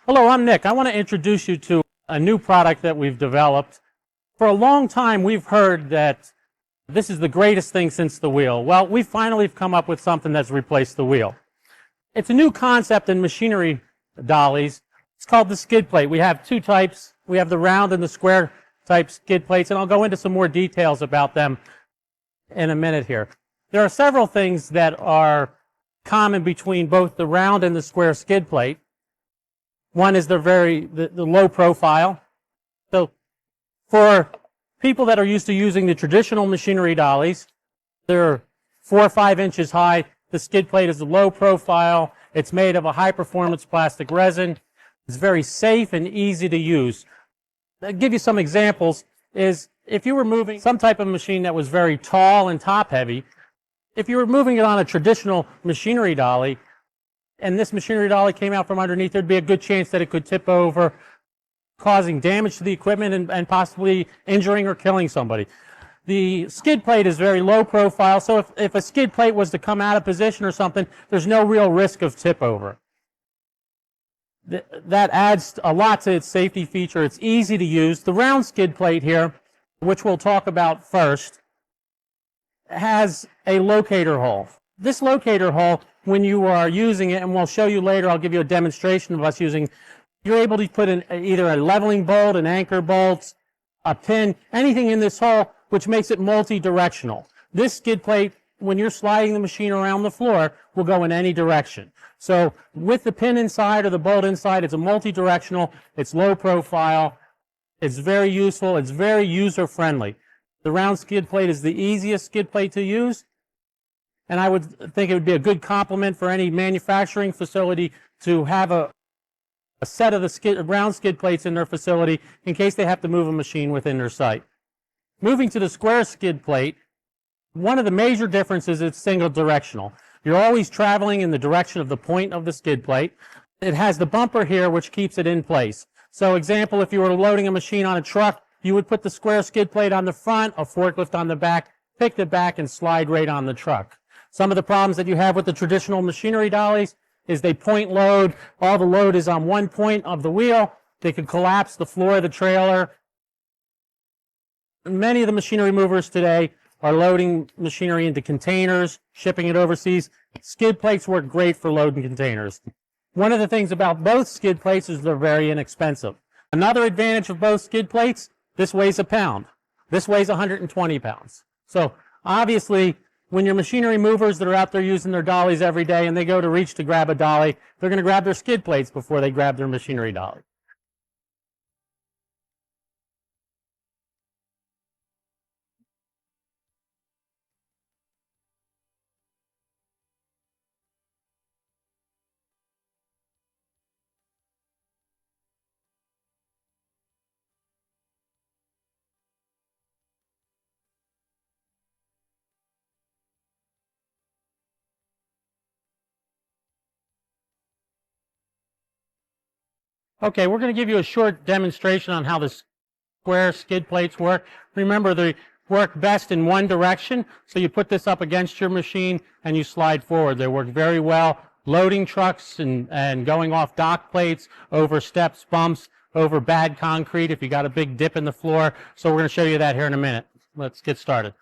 Hello, I'm Nick. I want to introduce you to a new product that we've developed. For a long time, we've heard that this is the greatest thing since the wheel. Well, we finally have come up with something that's replaced the wheel. It's a new concept in machinery dollies. It's called the skid plate. We have two types. We have the round and the square type skid plates, and I'll go into some more details about them in a minute here. There are several things that are common between both the round and the square skid plate. One is the low profile. So for people that are used to using the traditional machinery dollies, they're 4 or 5 inches high. The skid plate is a low profile. It's made of a high performance plastic resin. It's very safe and easy to use. I'll give you some examples. Is if you were moving some type of machine that was very tall and top heavy, if you were moving it on a traditional machinery dolly, and this machinery dolly came out from underneath, there'd be a good chance that it could tip over, causing damage to the equipment and possibly injuring or killing somebody. The skid plate is very low profile, so if a skid plate was to come out of position or something, there's no real risk of tip over. That adds a lot to its safety feature. It's easy to use. The round skid plate here, which we'll talk about first, has a locator hole. This locator hole, when you are using it, and we'll show you later, I'll give you a demonstration of us using, you're able to put in either a leveling bolt, an anchor bolt, a pin, anything in this hole, which makes it multi-directional. This skid plate, when you're sliding the machine around the floor, will go in any direction. So with the pin inside or the bolt inside, it's a multi-directional, it's low profile, it's very useful, it's very user-friendly. The round skid plate is the easiest skid plate to use, and I would think it would be a good complement for any manufacturing facility to have a set of the round skid plates in their facility in case they have to move a machine within their site. Moving to the square skid plate, one of the major differences is it's single directional. You're always traveling in the direction of the point of the skid plate. It has the bumper here which keeps it in place. So example, if you were loading a machine on a truck, you would put the square skid plate on the front, a forklift on the back, pick it back and slide right on the truck. Some of the problems that you have with the traditional machinery dollies is they point load. All the load is on one point of the wheel. They could collapse the floor of the trailer. Many of the machinery movers today are loading machinery into containers, shipping it overseas. Skid plates work great for loading containers. One of the things about both skid plates is they're very inexpensive. Another advantage of both skid plates, this weighs a pound. This weighs 120 pounds. So obviously, when your machinery movers that are out there using their dollies every day and they go to reach to grab a dolly, they're going to grab their skid plates before they grab their machinery dolly. Okay, we're going to give you a short demonstration on how the square skid plates work. Remember, they work best in one direction, so you put this up against your machine and you slide forward. They work very well loading trucks and going off dock plates, over steps, bumps, over bad concrete if you got a big dip in the floor. So we're going to show you that here in a minute. Let's get started.